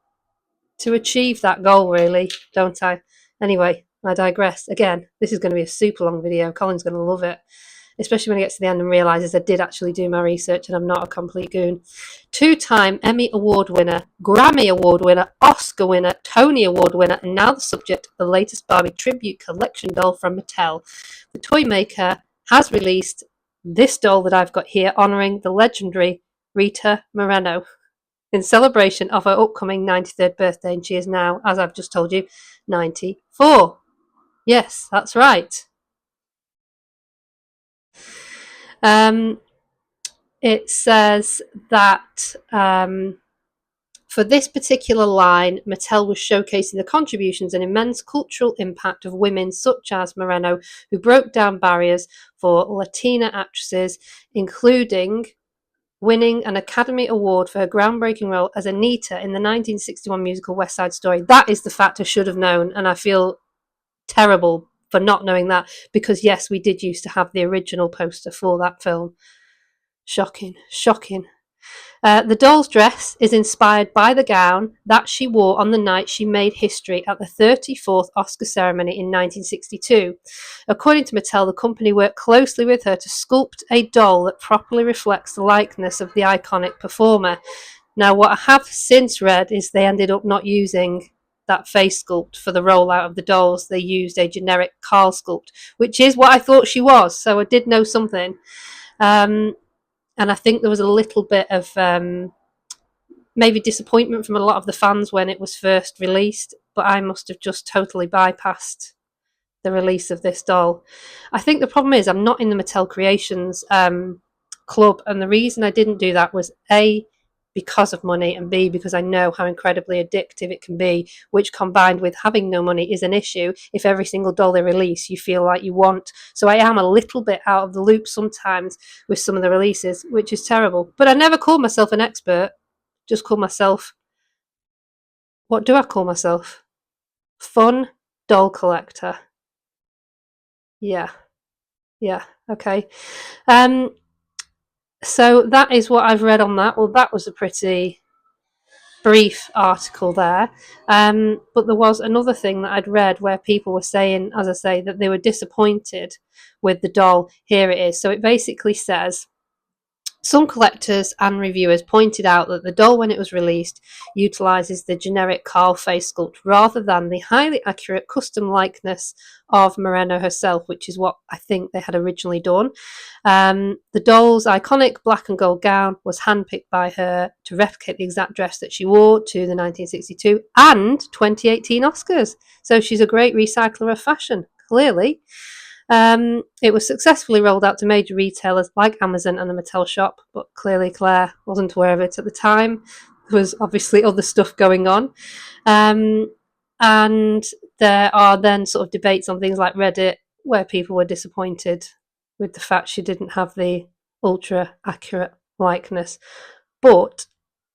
to achieve that goal, really, don't I? Anyway, I digress. Again, this is going to be a super long video. Colin's going to love it, especially when he gets to the end and realises I did actually do my research and I'm not a complete goon. 2-time Emmy Award winner, Grammy Award winner, Oscar winner, Tony Award winner, and now the subject of the latest Barbie tribute collection doll from Mattel. The toy maker has released this doll that I've got here, honouring the legendary Rita Moreno in celebration of her upcoming 93rd birthday, and she is now, as I've just told you, 94. Yes, that's right. It says that for this particular line, Mattel was showcasing the contributions and immense cultural impact of women such as Moreno, who broke down barriers for Latina actresses, including winning an Academy Award for her groundbreaking role as Anita in the 1961 musical West Side Story. That is the fact I should have known, and I feel terrible for not knowing that, because yes, we did used to have the original poster for that film. Shocking. The doll's dress is inspired by the gown that she wore on the night she made history at the 34th Oscar ceremony in 1962. According to Mattel, the company worked closely with her to sculpt a doll that properly reflects the likeness of the iconic performer. Now, what I have since read is they ended up not using that face sculpt for the rollout of the dolls. They used a generic Carl sculpt, which is what I thought she was, so I did know something. And I think there was a little bit of maybe disappointment from a lot of the fans when it was first released, but I must have just totally bypassed the release of this doll. I think the problem is I'm not in the Mattel Creations club, and the reason I didn't do that was A, because of money, and B, because I know how incredibly addictive it can be, which combined with having no money is an issue. If every single doll they release you feel like you want. So I am a little bit out of the loop sometimes with some of the releases, which is terrible. But I never call myself an expert, just call myself, what do I call myself? Fun doll collector. Yeah, okay. So that is what I've read on that. Well, that was a pretty brief article there. But there was another thing that I'd read where people were saying, as I say, that they were disappointed with the doll. Here it is. So it basically says, some collectors and reviewers pointed out that the doll, when it was released, utilises the generic Carl face sculpt rather than the highly accurate custom likeness of Moreno herself, which is what I think they had originally done. The doll's iconic black and gold gown was handpicked by her to replicate the exact dress that she wore to the 1962 and 2018 Oscars. So she's a great recycler of fashion, clearly. It was successfully rolled out to major retailers like Amazon and the Mattel shop, but clearly Claire wasn't aware of it at the time. There was obviously other stuff going on. And there are then sort of debates on things like Reddit where people were disappointed with the fact she didn't have the ultra accurate likeness. But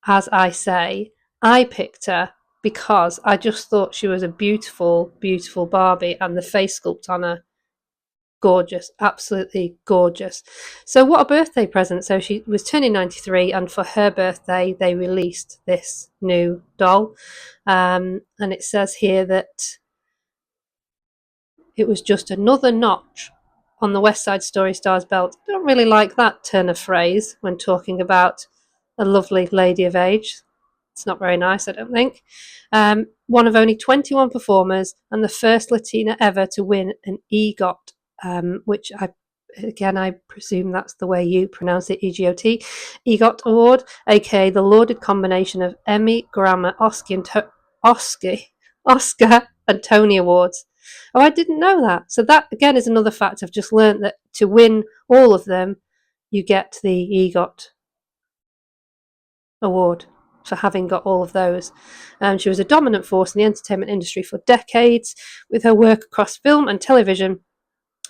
as I say, I picked her because I just thought she was a beautiful, beautiful Barbie, and the face sculpt on her, gorgeous, absolutely gorgeous. So what a birthday present. So she was turning 93, and for her birthday they released this new doll, and it says here that it was just another notch on the West Side Story star's belt. I don't really like that turn of phrase when talking about a lovely lady of age. It's not very nice, I don't think. One of only 21 performers and the first Latina ever to win an EGOT, which I presume that's the way you pronounce it, EGOT, EGOT Award, aka the lauded combination of Emmy, Grammy, Oscar, and Tony Awards. Oh, I didn't know that. So that again is another fact I've just learned, that to win all of them, you get the EGOT award for having got all of those. She was a dominant force in the entertainment industry for decades, with her work across film and television,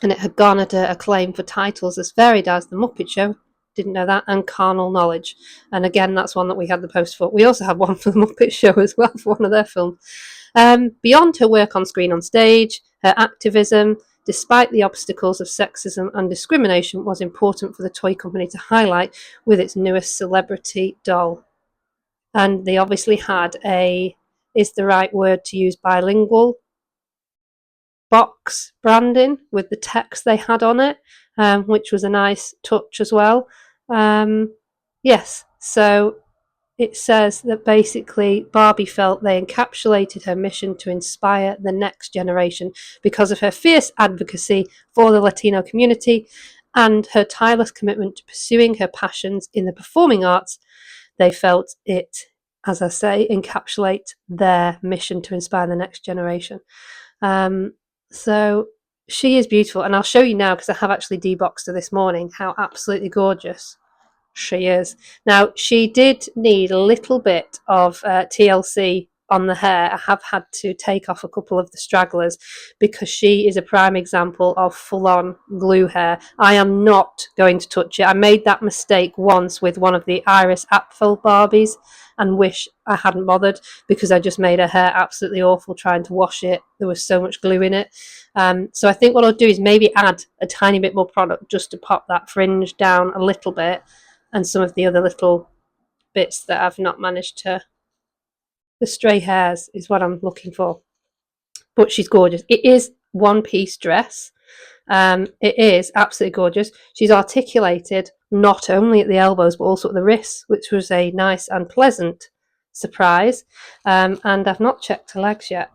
and it had garnered acclaim for titles as varied as The Muppet Show, didn't know that, and Carnal Knowledge. And again, that's one that we had the post for. We also had one for The Muppet Show as well, for one of their films. Beyond her work on screen, on stage, her activism, despite the obstacles of sexism and discrimination, was important for the toy company to highlight with its newest celebrity doll. And they obviously had a, is the right word to use, bilingual box branding with the text they had on it, which was a nice touch as well. Yes, so it says that basically Barbie felt they encapsulated her mission to inspire the next generation because of her fierce advocacy for the Latino community and her tireless commitment to pursuing her passions in the performing arts. They felt it, as I say, encapsulate their mission to inspire the next generation. So she is beautiful, and I'll show you now, because I have actually deboxed her this morning, how absolutely gorgeous she is. Now, she did need a little bit of TLC on the hair. I have had to take off a couple of the stragglers because she is a prime example of full-on glue hair. I am not going to touch it. I made that mistake once with one of the Iris Apfel Barbies and wish I hadn't bothered, because I just made her hair absolutely awful trying to wash it. There was so much glue in it. So I think what I'll do is maybe add a tiny bit more product just to pop that fringe down a little bit, and some of the other little bits that I've not managed to. The stray hairs is what I'm looking for. But she's gorgeous. It is one-piece dress. It is absolutely gorgeous. She's articulated not only at the elbows but also at the wrists, which was a nice and pleasant surprise. And I've not checked her legs yet.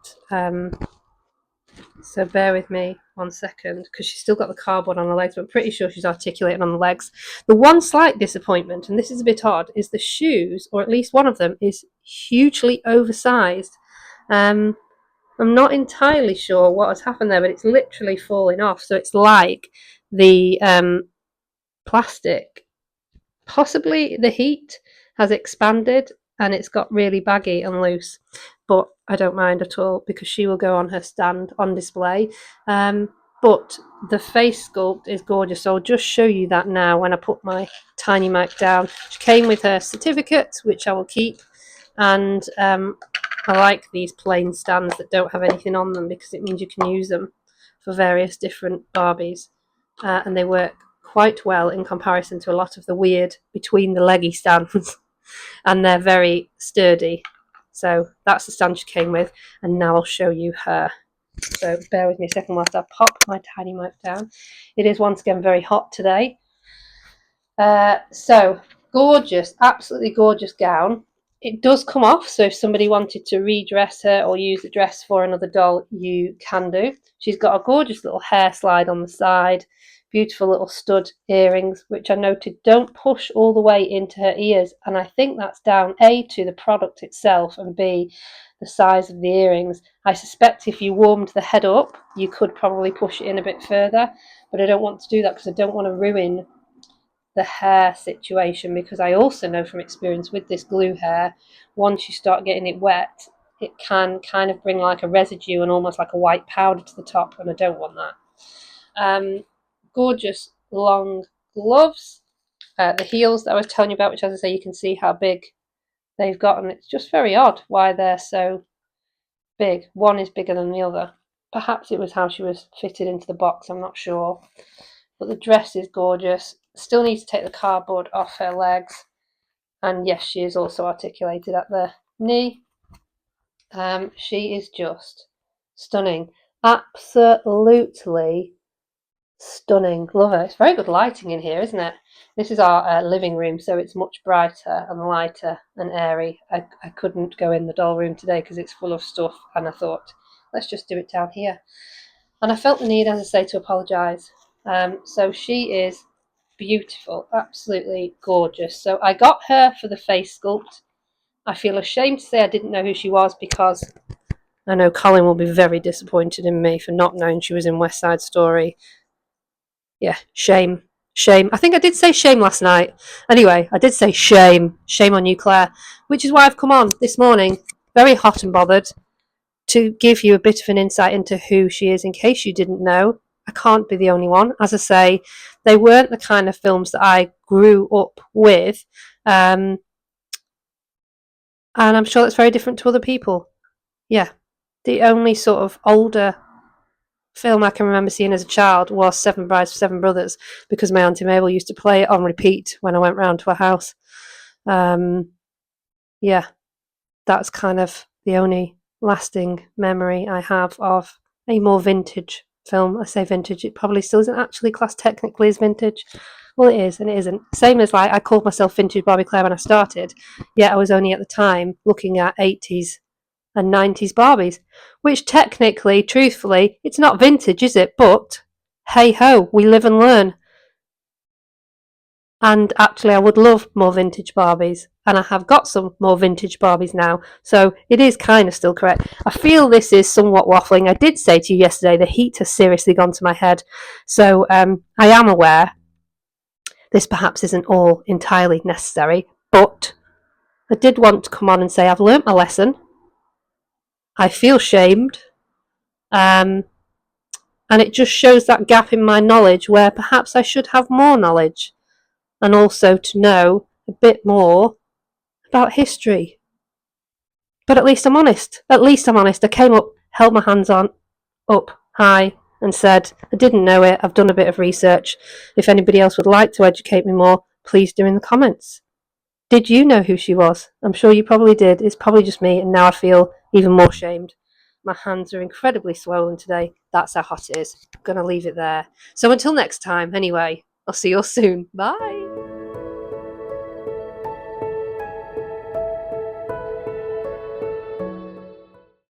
So bear with me 1 second, because she's still got the cardboard on the legs, but I'm pretty sure she's articulated on the legs. The one slight disappointment, and this is a bit odd, is the shoes, or at least one of them, is hugely oversized. I'm not entirely sure what has happened there, but it's literally falling off. So it's like the plastic, possibly the heat, has expanded and it's got really baggy and loose. But I don't mind at all, because she will go on her stand on display. But the face sculpt is gorgeous, so I'll just show you that now when I put my tiny mic down. She came with her certificate, which I will keep, and I like these plain stands that don't have anything on them, because it means you can use them for various different Barbies, and they work quite well in comparison to a lot of the weird between the leggy stands, and they're very sturdy. So that's the stand she came with, and now I'll show you her. So bear with me a second whilst I pop my tiny mic down. It is once again very hot today. So gorgeous, absolutely gorgeous gown. It does come off, so if somebody wanted to redress her or use the dress for another doll, you can do. She's got a gorgeous little hair slide on the side, beautiful little stud earrings, which I noted don't push all the way into her ears, and I think that's down A, to the product itself, and B, the size of the earrings. I suspect if you warmed the head up, you could probably push it in a bit further, but I don't want to do that because I don't want to ruin the hair situation, because I also know from experience with this glue hair, once you start getting it wet, it can kind of bring like a residue and almost like a white powder to the top, and I don't want that. Gorgeous long gloves, the heels that I was telling you about, which, as I say, you can see how big they've got, and it's just very odd why they're so big. One is bigger than the other. Perhaps it was how she was fitted into the box, I'm not sure. But the dress is gorgeous. Still need to take the cardboard off her legs. And yes, she is also articulated at the knee. She is just stunning. Absolutely stunning. Love her. It's very good lighting in here, isn't it? This is our living room, so it's much brighter and lighter and airy. I couldn't go in the doll room today because it's full of stuff, and I thought, let's just do it down here. And I felt the need, as I say, to apologise. So she is beautiful, absolutely gorgeous. So I got her for the face sculpt. I feel ashamed to say I didn't know who she was, because I know Colin will be very disappointed in me for not knowing she was in West Side Story. Yeah, shame. Shame. I think I did say shame last night. Anyway, I did say shame. Shame on you, Claire. Which is why I've come on this morning, very hot and bothered, to give you a bit of an insight into who she is in case you didn't know. I can't be the only one. As I say, they weren't the kind of films that I grew up with. And I'm sure that's very different to other people. Yeah. The only sort of older film I can remember seeing as a child was Seven Brides for Seven Brothers, because my Auntie Mabel used to play it on repeat when I went round to her house. Yeah, that's kind of the only lasting memory I have of a more vintage film. I say vintage, it probably still isn't actually classed technically as vintage. Well, it is and it isn't. Same as like I called myself Vintage Barbie Claire when I started, yet I was only at the time looking at 80s and 90s Barbies, which technically, truthfully, it's not vintage, is it? But hey ho, we live and learn. And actually, I would love more vintage Barbies, and I have got some more vintage Barbies now, so it is kind of still correct. I feel this is somewhat waffling. I did say to you yesterday the heat has seriously gone to my head, so I am aware this perhaps isn't all entirely necessary, but I did want to come on and say I've learnt my lesson. I feel shamed. And it just shows that gap in my knowledge where perhaps I should have more knowledge, and also to know a bit more about history. But at least I'm honest. At least I'm honest. I came up, held my hands up high, and said, I didn't know it. I've done a bit of research. If anybody else would like to educate me more, please do in the comments. Did you know who she was? I'm sure you probably did. It's probably just me, and now I feel even more shamed. My hands are incredibly swollen today. That's how hot it is. I'm going to leave it there. So until next time, anyway, I'll see you all soon. Bye.